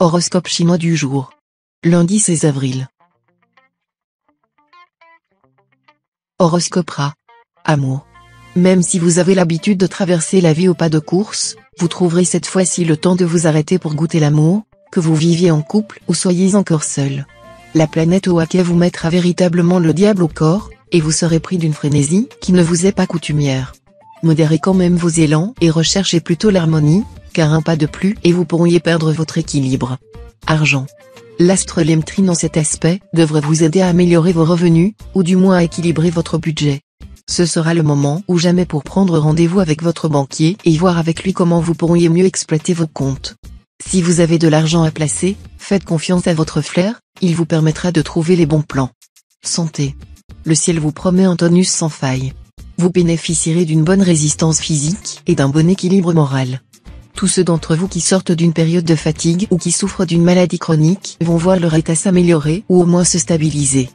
Horoscope chinois du jour. Lundi 16 avril. Horoscope Rat. Amour. Même si vous avez l'habitude de traverser la vie au pas de course, vous trouverez cette fois-ci le temps de vous arrêter pour goûter l'amour, que vous viviez en couple ou soyez encore seul. La planète Oake vous mettra véritablement le diable au corps, et vous serez pris d'une frénésie qui ne vous est pas coutumière. Modérez quand même vos élans et recherchez plutôt l'harmonie, car un pas de plus et vous pourriez perdre votre équilibre. Argent. L'astre Lemtrine en cet aspect devrait vous aider à améliorer vos revenus, ou du moins à équilibrer votre budget. Ce sera le moment ou jamais pour prendre rendez-vous avec votre banquier et voir avec lui comment vous pourriez mieux exploiter vos comptes. Si vous avez de l'argent à placer, faites confiance à votre flair, il vous permettra de trouver les bons plans. Santé. Le ciel vous promet un tonus sans faille. Vous bénéficierez d'une bonne résistance physique et d'un bon équilibre moral. Tous ceux d'entre vous qui sortent d'une période de fatigue ou qui souffrent d'une maladie chronique vont voir leur état s'améliorer ou au moins se stabiliser.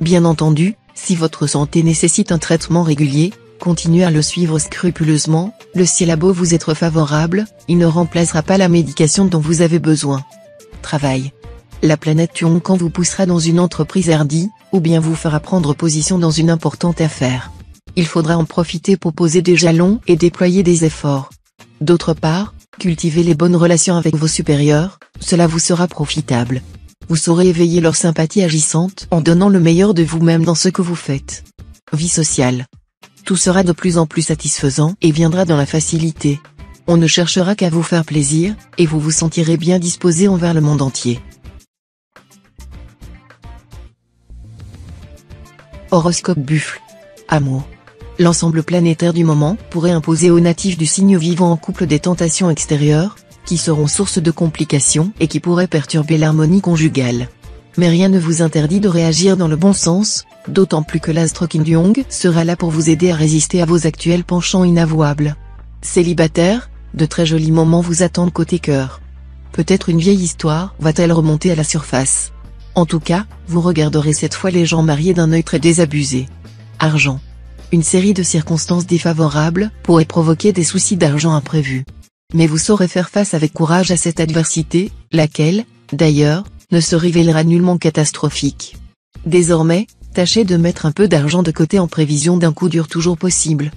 Bien entendu, si votre santé nécessite un traitement régulier, continuez à le suivre scrupuleusement, le ciel a beau vous être favorable, il ne remplacera pas la médication dont vous avez besoin. Travail. La planète Tionkan vous poussera dans une entreprise hardie, ou bien vous fera prendre position dans une importante affaire. Il faudra en profiter pour poser des jalons et déployer des efforts. D'autre part, cultivez les bonnes relations avec vos supérieurs, cela vous sera profitable. Vous saurez éveiller leur sympathie agissante en donnant le meilleur de vous-même dans ce que vous faites. Vie sociale. Tout sera de plus en plus satisfaisant et viendra dans la facilité. On ne cherchera qu'à vous faire plaisir, et vous vous sentirez bien disposé envers le monde entier. Horoscope Buffle. Amour. L'ensemble planétaire du moment pourrait imposer aux natifs du signe vivant en couple des tentations extérieures, qui seront source de complications et qui pourraient perturber l'harmonie conjugale. Mais rien ne vous interdit de réagir dans le bon sens, d'autant plus que l'astre Kim Jong sera là pour vous aider à résister à vos actuels penchants inavouables. Célibataire, de très jolis moments vous attendent côté cœur. Peut-être une vieille histoire va-t-elle remonter à la surface. En tout cas, vous regarderez cette fois les gens mariés d'un œil très désabusé. Argent. Une série de circonstances défavorables pourrait provoquer des soucis d'argent imprévus. Mais vous saurez faire face avec courage à cette adversité, laquelle, d'ailleurs, ne se révélera nullement catastrophique. Désormais, tâchez de mettre un peu d'argent de côté en prévision d'un coup dur toujours possible.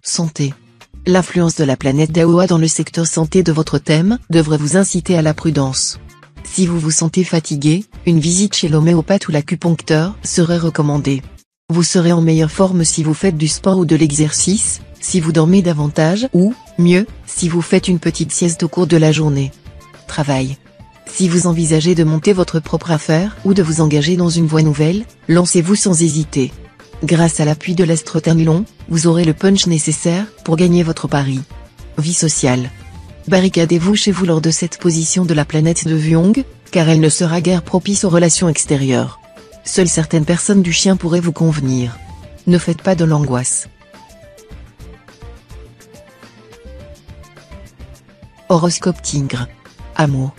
Santé. L'influence de la planète Daoa dans le secteur santé de votre thème devrait vous inciter à la prudence. Si vous vous sentez fatigué, une visite chez l'homéopathe ou l'acupuncteur serait recommandée. Vous serez en meilleure forme si vous faites du sport ou de l'exercice, si vous dormez davantage ou, mieux, si vous faites une petite sieste au cours de la journée. Travail. Si vous envisagez de monter votre propre affaire ou de vous engager dans une voie nouvelle, lancez-vous sans hésiter. Grâce à l'appui de l'astre Ternlon, vous aurez le punch nécessaire pour gagner votre pari. Vie sociale. Barricadez-vous chez vous lors de cette position de la planète de Vyong, car elle ne sera guère propice aux relations extérieures. Seules certaines personnes du chien pourraient vous convenir. Ne faites pas de l'angoisse. Horoscope Tigre. Amour.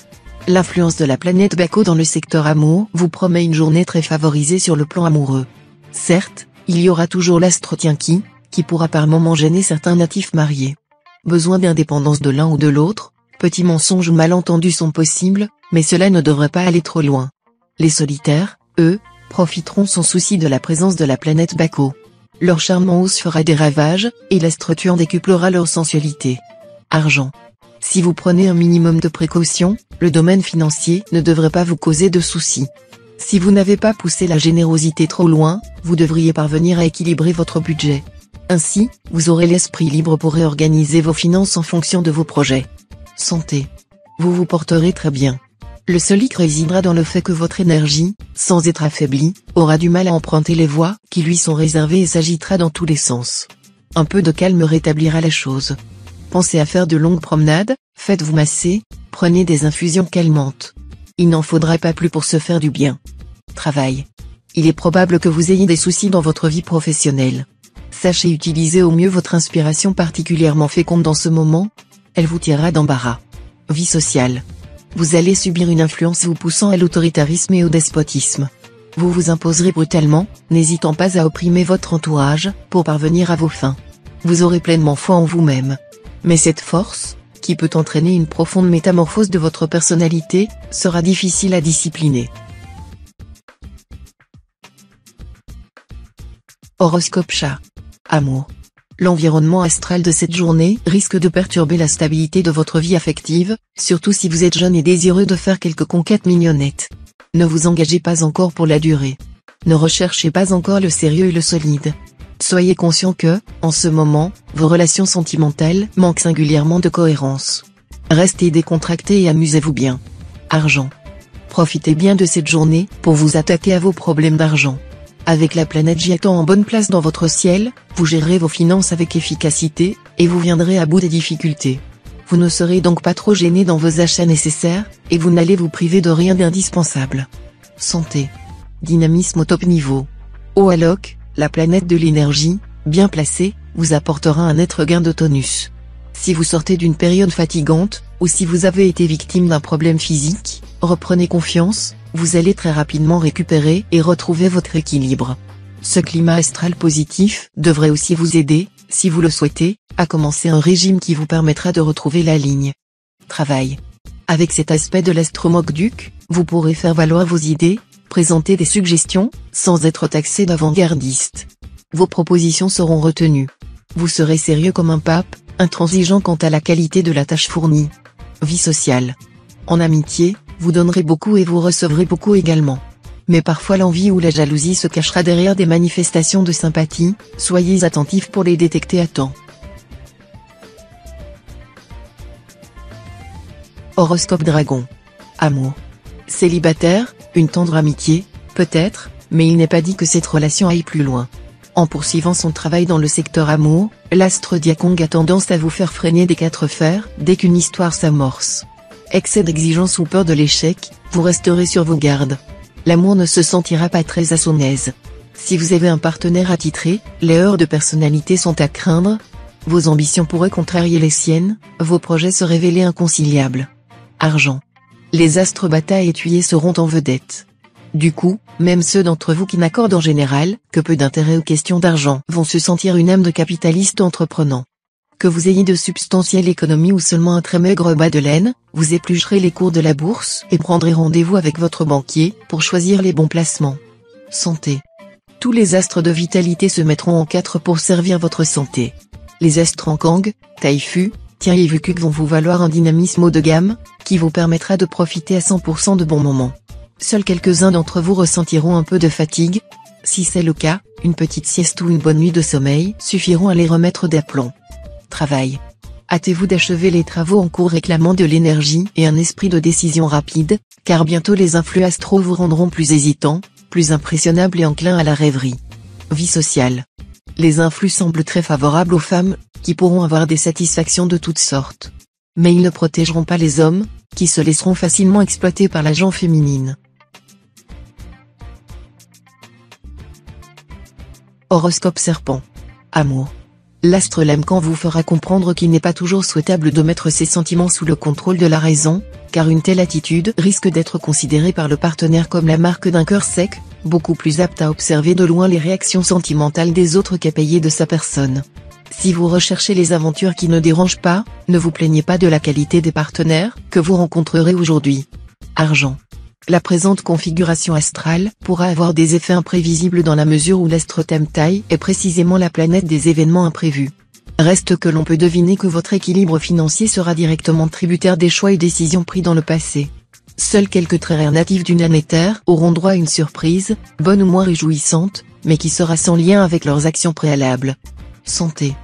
L'influence de la planète Bako dans le secteur amour vous promet une journée très favorisée sur le plan amoureux. Certes, il y aura toujours l'astre Tianqi, qui pourra par moments gêner certains natifs mariés. Besoin d'indépendance de l'un ou de l'autre, petits mensonges ou malentendus sont possibles, mais cela ne devrait pas aller trop loin. Les solitaires, eux, profiteront sans souci de la présence de la planète Bako. Leur charme en hausse fera des ravages, et l'astre Tuan décuplera leur sensualité. Argent. Si vous prenez un minimum de précautions, le domaine financier ne devrait pas vous causer de soucis. Si vous n'avez pas poussé la générosité trop loin, vous devriez parvenir à équilibrer votre budget. Ainsi, vous aurez l'esprit libre pour réorganiser vos finances en fonction de vos projets. Santé. Vous vous porterez très bien. Le seul hic résidera dans le fait que votre énergie, sans être affaiblie, aura du mal à emprunter les voies qui lui sont réservées et s'agitera dans tous les sens. Un peu de calme rétablira la chose. Pensez à faire de longues promenades, faites-vous masser, prenez des infusions calmantes. Il n'en faudra pas plus pour se faire du bien. Travail. Il est probable que vous ayez des soucis dans votre vie professionnelle. Sachez utiliser au mieux votre inspiration particulièrement féconde dans ce moment, elle vous tirera d'embarras. Vie sociale. Vous allez subir une influence vous poussant à l'autoritarisme et au despotisme. Vous vous imposerez brutalement, n'hésitant pas à opprimer votre entourage, pour parvenir à vos fins. Vous aurez pleinement foi en vous-même. Mais cette force, qui peut entraîner une profonde métamorphose de votre personnalité, sera difficile à discipliner. Horoscope Chat. Amour. L'environnement astral de cette journée risque de perturber la stabilité de votre vie affective, surtout si vous êtes jeune et désireux de faire quelques conquêtes mignonnettes. Ne vous engagez pas encore pour la durée. Ne recherchez pas encore le sérieux et le solide. Soyez conscient que, en ce moment, vos relations sentimentales manquent singulièrement de cohérence. Restez décontracté et amusez-vous bien. Argent. Profitez bien de cette journée pour vous attaquer à vos problèmes d'argent. Avec la planète Giatan en bonne place dans votre ciel, vous gérerez vos finances avec efficacité, et vous viendrez à bout des difficultés. Vous ne serez donc pas trop gêné dans vos achats nécessaires, et vous n'allez vous priver de rien d'indispensable. Santé. Dynamisme au top niveau. Au Alok, la planète de l'énergie, bien placée, vous apportera un net regain de tonus. Si vous sortez d'une période fatigante, ou si vous avez été victime d'un problème physique, reprenez confiance, vous allez très rapidement récupérer et retrouver votre équilibre. Ce climat astral positif devrait aussi vous aider, si vous le souhaitez, à commencer un régime qui vous permettra de retrouver la ligne. Travail. Avec cet aspect de l'astromokduc, vous pourrez faire valoir vos idées, présenter des suggestions, sans être taxé d'avant-gardiste. Vos propositions seront retenues. Vous serez sérieux comme un pape, intransigeant quant à la qualité de la tâche fournie. Vie sociale. En amitié, vous donnerez beaucoup et vous recevrez beaucoup également. Mais parfois l'envie ou la jalousie se cachera derrière des manifestations de sympathie, soyez attentifs pour les détecter à temps. Horoscope Dragon. Amour. Célibataire, une tendre amitié, peut-être, mais il n'est pas dit que cette relation aille plus loin. En poursuivant son travail dans le secteur amour, l'astre Diakong a tendance à vous faire freiner des quatre fers dès qu'une histoire s'amorce. Excès d'exigence ou peur de l'échec, vous resterez sur vos gardes. L'amour ne se sentira pas très à son aise. Si vous avez un partenaire attitré, les heurts de personnalité sont à craindre. Vos ambitions pourraient contrarier les siennes, vos projets se révéler inconciliables. Argent. Les astres batailles étuyés seront en vedette. Du coup, même ceux d'entre vous qui n'accordent en général que peu d'intérêt aux questions d'argent vont se sentir une âme de capitaliste entreprenant. Que vous ayez de substantielles économies ou seulement un très maigre bas de laine, vous éplucherez les cours de la bourse et prendrez rendez-vous avec votre banquier pour choisir les bons placements. Santé. Tous les astres de vitalité se mettront en quatre pour servir votre santé. Les astres en Kang, Taifu, Tien et Vukuk vont vous valoir un dynamisme haut de gamme, qui vous permettra de profiter à 100% de bons moments. Seuls quelques-uns d'entre vous ressentiront un peu de fatigue. Si c'est le cas, une petite sieste ou une bonne nuit de sommeil suffiront à les remettre d'aplomb. Travail. Hâtez-vous d'achever les travaux en cours réclamant de l'énergie et un esprit de décision rapide, car bientôt les influx astraux vous rendront plus hésitants, plus impressionnables et enclins à la rêverie. Vie sociale. Les influx semblent très favorables aux femmes, qui pourront avoir des satisfactions de toutes sortes. Mais ils ne protégeront pas les hommes, qui se laisseront facilement exploiter par la gent féminine. Horoscope Serpent. Amour. L'astre Lamcan vous fera comprendre qu'il n'est pas toujours souhaitable de mettre ses sentiments sous le contrôle de la raison, car une telle attitude risque d'être considérée par le partenaire comme la marque d'un cœur sec, beaucoup plus apte à observer de loin les réactions sentimentales des autres qu'à payer de sa personne. Si vous recherchez les aventures qui ne dérangent pas, ne vous plaignez pas de la qualité des partenaires que vous rencontrerez aujourd'hui. Argent. La présente configuration astrale pourra avoir des effets imprévisibles dans la mesure où l'astre Tamtai est précisément la planète des événements imprévus. Reste que l'on peut deviner que votre équilibre financier sera directement tributaire des choix et décisions pris dans le passé. Seuls quelques traits rares natifs d'une année terre auront droit à une surprise, bonne ou moins réjouissante, mais qui sera sans lien avec leurs actions préalables. Santé.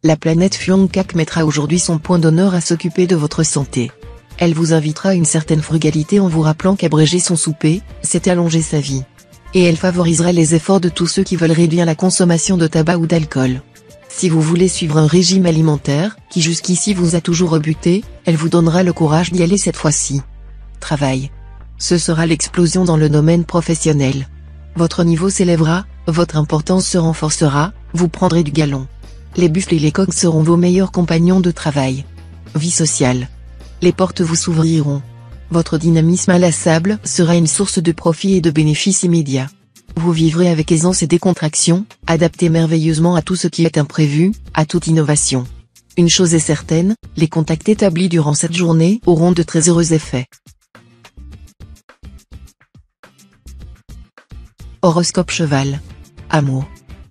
La planète Fuangkak mettra aujourd'hui son point d'honneur à s'occuper de votre santé. Elle vous invitera à une certaine frugalité en vous rappelant qu'abréger son souper, c'est allonger sa vie. Et elle favorisera les efforts de tous ceux qui veulent réduire la consommation de tabac ou d'alcool. Si vous voulez suivre un régime alimentaire, qui jusqu'ici vous a toujours rebuté, elle vous donnera le courage d'y aller cette fois-ci. Travail. Ce sera l'explosion dans le domaine professionnel. Votre niveau s'élèvera, votre importance se renforcera, vous prendrez du galon. Les buffles et les coqs seront vos meilleurs compagnons de travail. Vie sociale. Les portes vous s'ouvriront. Votre dynamisme inlassable sera une source de profit et de bénéfices immédiats. Vous vivrez avec aisance et décontraction, adapté merveilleusement à tout ce qui est imprévu, à toute innovation. Une chose est certaine, les contacts établis durant cette journée auront de très heureux effets. Horoscope Cheval. Amour.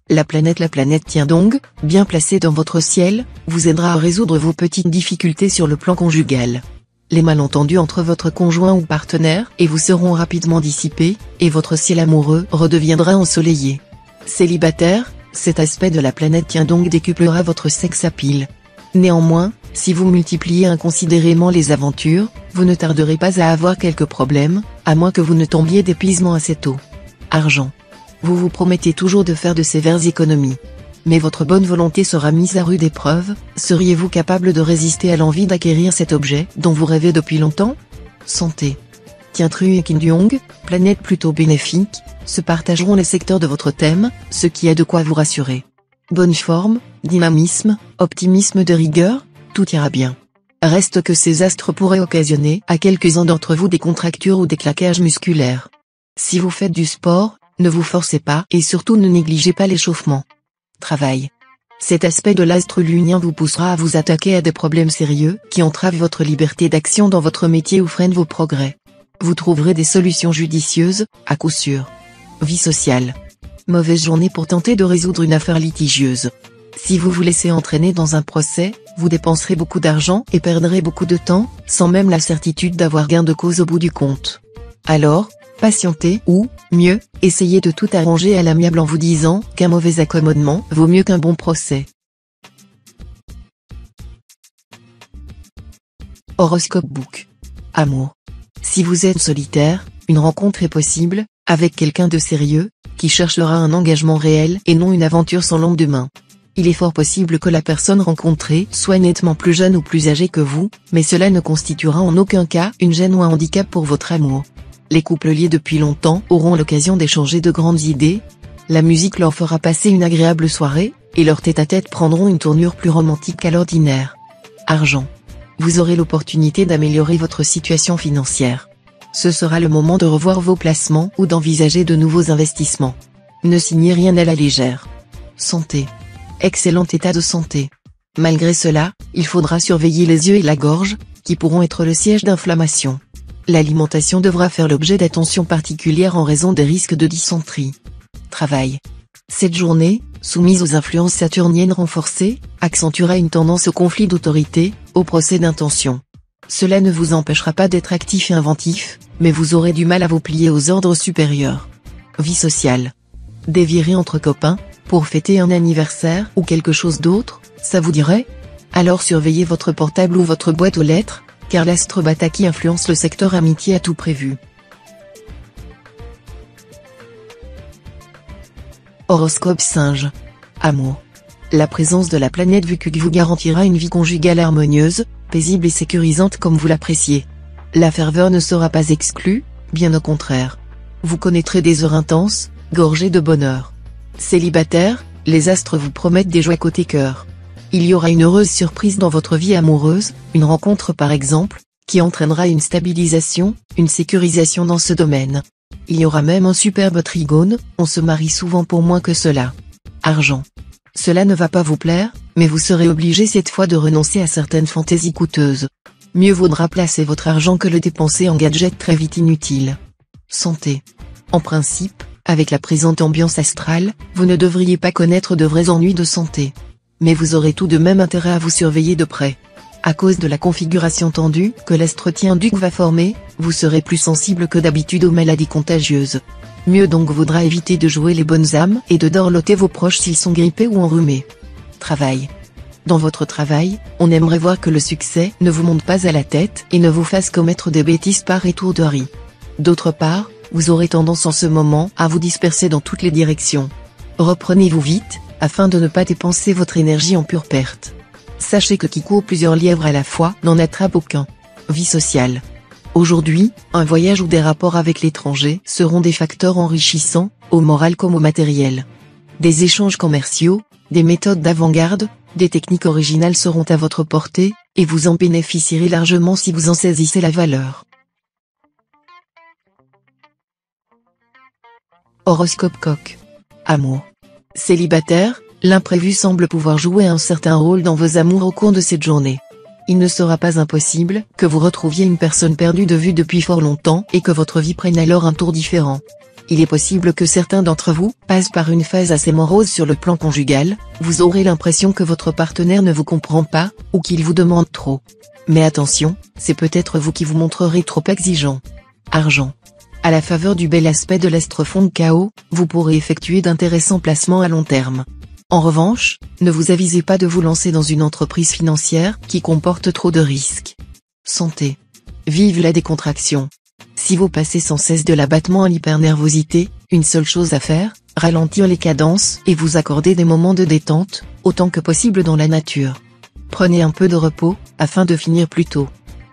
La planète Tiendong, bien placée dans votre ciel, vous aidera à résoudre vos petites difficultés sur le plan conjugal. Les malentendus entre votre conjoint ou partenaire et vous seront rapidement dissipés, et votre ciel amoureux redeviendra ensoleillé. Célibataire, cet aspect de la planète Tiendong décuplera votre sex appeal. Néanmoins, si vous multipliez inconsidérément les aventures, vous ne tarderez pas à avoir quelques problèmes, à moins que vous ne tombiez d'épuisement assez tôt. Argent. Vous vous promettez toujours de faire de sévères économies. Mais votre bonne volonté sera mise à rude épreuve, seriez-vous capable de résister à l'envie d'acquérir cet objet dont vous rêvez depuis longtemps? Santé. Tientru et Kindyong, planète plutôt bénéfique, se partageront les secteurs de votre thème, ce qui a de quoi vous rassurer. Bonne forme, dynamisme, optimisme de rigueur, tout ira bien. Reste que ces astres pourraient occasionner à quelques-uns d'entre vous des contractures ou des claquages musculaires. Si vous faites du sport, ne vous forcez pas et surtout ne négligez pas l'échauffement. Travail. Cet aspect de l'astre lunien vous poussera à vous attaquer à des problèmes sérieux qui entravent votre liberté d'action dans votre métier ou freinent vos progrès. Vous trouverez des solutions judicieuses, à coup sûr. Vie sociale. Mauvaise journée pour tenter de résoudre une affaire litigieuse. Si vous vous laissez entraîner dans un procès, vous dépenserez beaucoup d'argent et perdrez beaucoup de temps, sans même la certitude d'avoir gain de cause au bout du compte. Alors, patientez ou, mieux, essayez de tout arranger à l'amiable en vous disant qu'un mauvais accommodement vaut mieux qu'un bon procès. Horoscope Book. Amour. Si vous êtes solitaire, une rencontre est possible, avec quelqu'un de sérieux, qui cherchera un engagement réel et non une aventure sans lendemain. Il est fort possible que la personne rencontrée soit nettement plus jeune ou plus âgée que vous, mais cela ne constituera en aucun cas une gêne ou un handicap pour votre amour. Les couples liés depuis longtemps auront l'occasion d'échanger de grandes idées, la musique leur fera passer une agréable soirée, et leurs tête-à-tête prendront une tournure plus romantique qu'à l'ordinaire. Argent. Vous aurez l'opportunité d'améliorer votre situation financière. Ce sera le moment de revoir vos placements ou d'envisager de nouveaux investissements. Ne signez rien à la légère. Santé. Excellent état de santé. Malgré cela, il faudra surveiller les yeux et la gorge, qui pourront être le siège d'inflammation. L'alimentation devra faire l'objet d'attention particulière en raison des risques de dysenterie. Travail. Cette journée, soumise aux influences saturniennes renforcées, accentuera une tendance au conflit d'autorité, au procès d'intention. Cela ne vous empêchera pas d'être actif et inventif, mais vous aurez du mal à vous plier aux ordres supérieurs. Vie sociale. Dévirez entre copains, pour fêter un anniversaire ou quelque chose d'autre, ça vous dirait? Alors surveillez votre portable ou votre boîte aux lettres, car l'astre Bataki influence le secteur amitié à tout prévu. Horoscope Singe. Amour. La présence de la planète Vukuk vous garantira une vie conjugale harmonieuse, paisible et sécurisante comme vous l'appréciez. La ferveur ne sera pas exclue, bien au contraire. Vous connaîtrez des heures intenses, gorgées de bonheur. Célibataire, les astres vous promettent des joies côté cœur. Il y aura une heureuse surprise dans votre vie amoureuse, une rencontre par exemple, qui entraînera une stabilisation, une sécurisation dans ce domaine. Il y aura même un superbe trigone, on se marie souvent pour moins que cela. Argent. Cela ne va pas vous plaire, mais vous serez obligé cette fois de renoncer à certaines fantaisies coûteuses. Mieux vaudra placer votre argent que le dépenser en gadgets très vite inutiles. Santé. En principe, avec la présente ambiance astrale, vous ne devriez pas connaître de vrais ennuis de santé. Mais vous aurez tout de même intérêt à vous surveiller de près. À cause de la configuration tendue que l'astre Tienduk va former, vous serez plus sensible que d'habitude aux maladies contagieuses. Mieux donc vaudra éviter de jouer les bonnes âmes et de dorloter vos proches s'ils sont grippés ou enrhumés. Travail. Dans votre travail, on aimerait voir que le succès ne vous monte pas à la tête et ne vous fasse commettre des bêtises par étourderie. D'autre part, vous aurez tendance en ce moment à vous disperser dans toutes les directions. Reprenez-vous vite, afin de ne pas dépenser votre énergie en pure perte. Sachez que qui court plusieurs lièvres à la fois n'en attrape aucun. Vie sociale. Aujourd'hui, un voyage ou des rapports avec l'étranger seront des facteurs enrichissants, au moral comme au matériel. Des échanges commerciaux, des méthodes d'avant-garde, des techniques originales seront à votre portée, et vous en bénéficierez largement si vous en saisissez la valeur. Horoscope Coq. Amour. Célibataire, L'imprévu semble pouvoir jouer un certain rôle dans vos amours au cours de cette journée. Il ne sera pas impossible que vous retrouviez une personne perdue de vue depuis fort longtemps et que votre vie prenne alors un tour différent. Il est possible que certains d'entre vous passent par une phase assez morose sur le plan conjugal, vous aurez l'impression que votre partenaire ne vous comprend pas, ou qu'il vous demande trop. Mais attention, c'est peut-être vous qui vous montrerez trop exigeant. Argent. À la faveur du bel aspect de l'astre fond de chaos, vous pourrez effectuer d'intéressants placements à long terme. En revanche, ne vous avisez pas de vous lancer dans une entreprise financière qui comporte trop de risques. Santé. Vive la décontraction. Si vous passez sans cesse de l'abattement à l'hypernervosité, une seule chose à faire, ralentir les cadences et vous accorder des moments de détente, autant que possible dans la nature. Prenez un peu de repos, afin de finir plus tôt.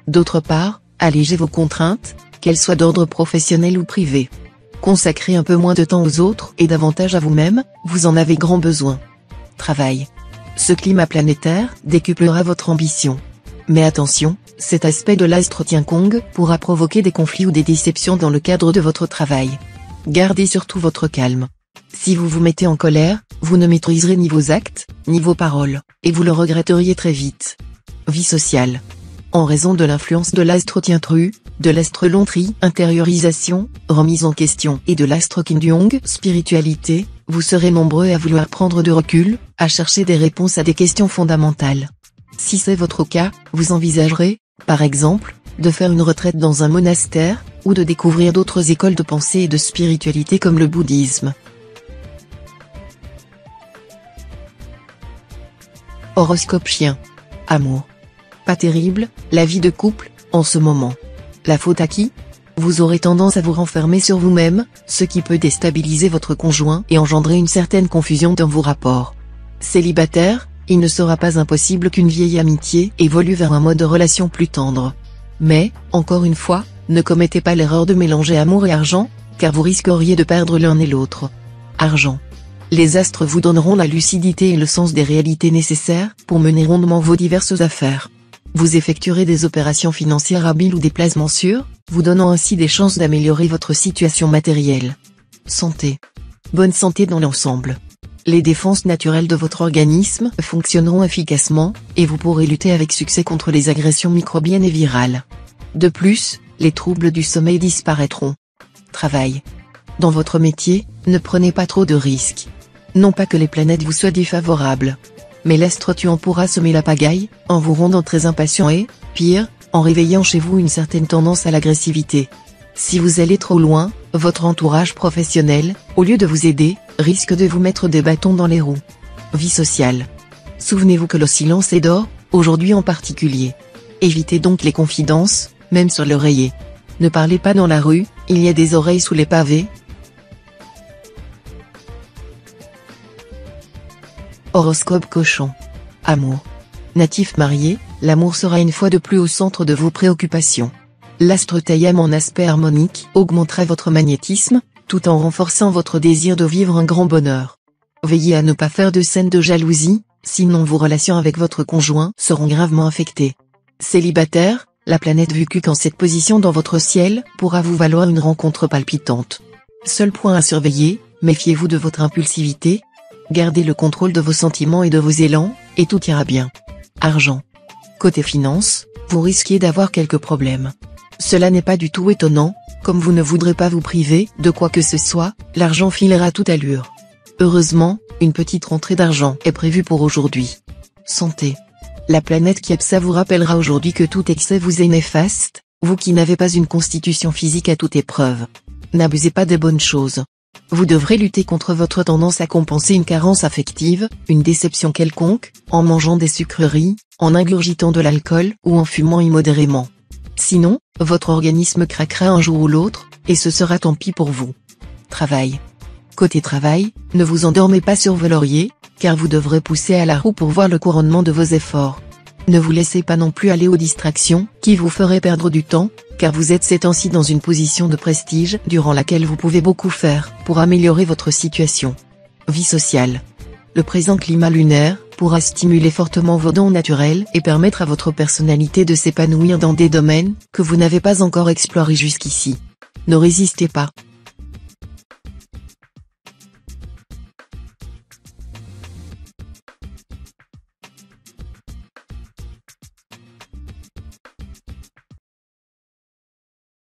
D'autre part, allégez vos contraintes, qu'elles soient d'ordre professionnel ou privé. Consacrez un peu moins de temps aux autres et davantage à vous-même, vous en avez grand besoin. Travail. Ce climat planétaire décuplera votre ambition. Mais attention, cet aspect de l'astre Tiankong pourra provoquer des conflits ou des déceptions dans le cadre de votre travail. Gardez surtout votre calme. Si vous vous mettez en colère, vous ne maîtriserez ni vos actes, ni vos paroles, et vous le regretteriez très vite. Vie sociale. En raison de l'influence de l'astre Tiantru, de l'astre Lontri, intériorisation, remise en question, et de l'astre Kinduong, spiritualité, vous serez nombreux à vouloir prendre du recul, à chercher des réponses à des questions fondamentales. Si c'est votre cas, vous envisagerez, par exemple, de faire une retraite dans un monastère, ou de découvrir d'autres écoles de pensée et de spiritualité comme le bouddhisme. Horoscope chien. Amour. Pas terrible, la vie de couple, en ce moment. La faute à qui? Vous aurez tendance à vous renfermer sur vous-même, ce qui peut déstabiliser votre conjoint et engendrer une certaine confusion dans vos rapports. Célibataire, il ne sera pas impossible qu'une vieille amitié évolue vers un mode de relation plus tendre. Mais, encore une fois, ne commettez pas l'erreur de mélanger amour et argent, car vous risqueriez de perdre l'un et l'autre. Argent. Les astres vous donneront la lucidité et le sens des réalités nécessaires pour mener rondement vos diverses affaires. Vous effectuerez des opérations financières habiles ou des placements sûrs, vous donnant ainsi des chances d'améliorer votre situation matérielle. Santé. Bonne santé dans l'ensemble. Les défenses naturelles de votre organisme fonctionneront efficacement, et vous pourrez lutter avec succès contre les agressions microbiennes et virales. De plus, les troubles du sommeil disparaîtront. Travail. Dans votre métier, ne prenez pas trop de risques. Non pas que les planètes vous soient défavorables. Mais l'astre Tuan pourra semer la pagaille, en vous rendant très impatient et, pire, en réveillant chez vous une certaine tendance à l'agressivité. Si vous allez trop loin, votre entourage professionnel, au lieu de vous aider, risque de vous mettre des bâtons dans les roues. Vie sociale. Souvenez-vous que le silence est d'or, aujourd'hui en particulier. Évitez donc les confidences, même sur l'oreiller. Ne parlez pas dans la rue, il y a des oreilles sous les pavés. Horoscope cochon. Amour. Natif marié, l'amour sera une fois de plus au centre de vos préoccupations. L'astre Tayam en aspect harmonique augmentera votre magnétisme, tout en renforçant votre désir de vivre un grand bonheur. Veillez à ne pas faire de scènes de jalousie, sinon vos relations avec votre conjoint seront gravement affectées. Célibataire, la planète Vukuc en cette position dans votre ciel pourra vous valoir une rencontre palpitante. Seul point à surveiller, méfiez-vous de votre impulsivité. Gardez le contrôle de vos sentiments et de vos élans, et tout ira bien. Argent. Côté finance, vous risquez d'avoir quelques problèmes. Cela n'est pas du tout étonnant, comme vous ne voudrez pas vous priver de quoi que ce soit, l'argent filera toute allure. Heureusement, une petite rentrée d'argent est prévue pour aujourd'hui. Santé. La planète Kiepsa vous rappellera aujourd'hui que tout excès vous est néfaste, vous qui n'avez pas une constitution physique à toute épreuve. N'abusez pas des bonnes choses. Vous devrez lutter contre votre tendance à compenser une carence affective, une déception quelconque, en mangeant des sucreries, en ingurgitant de l'alcool ou en fumant immodérément. Sinon, votre organisme craquera un jour ou l'autre, et ce sera tant pis pour vous. Travail. Côté travail, ne vous endormez pas sur vos lauriers, car vous devrez pousser à la roue pour voir le couronnement de vos efforts. Ne vous laissez pas non plus aller aux distractions qui vous feraient perdre du temps, car vous êtes ces temps-ci dans une position de prestige durant laquelle vous pouvez beaucoup faire pour améliorer votre situation. Vie sociale. Le présent climat lunaire pourra stimuler fortement vos dons naturels et permettre à votre personnalité de s'épanouir dans des domaines que vous n'avez pas encore explorés jusqu'ici. Ne résistez pas.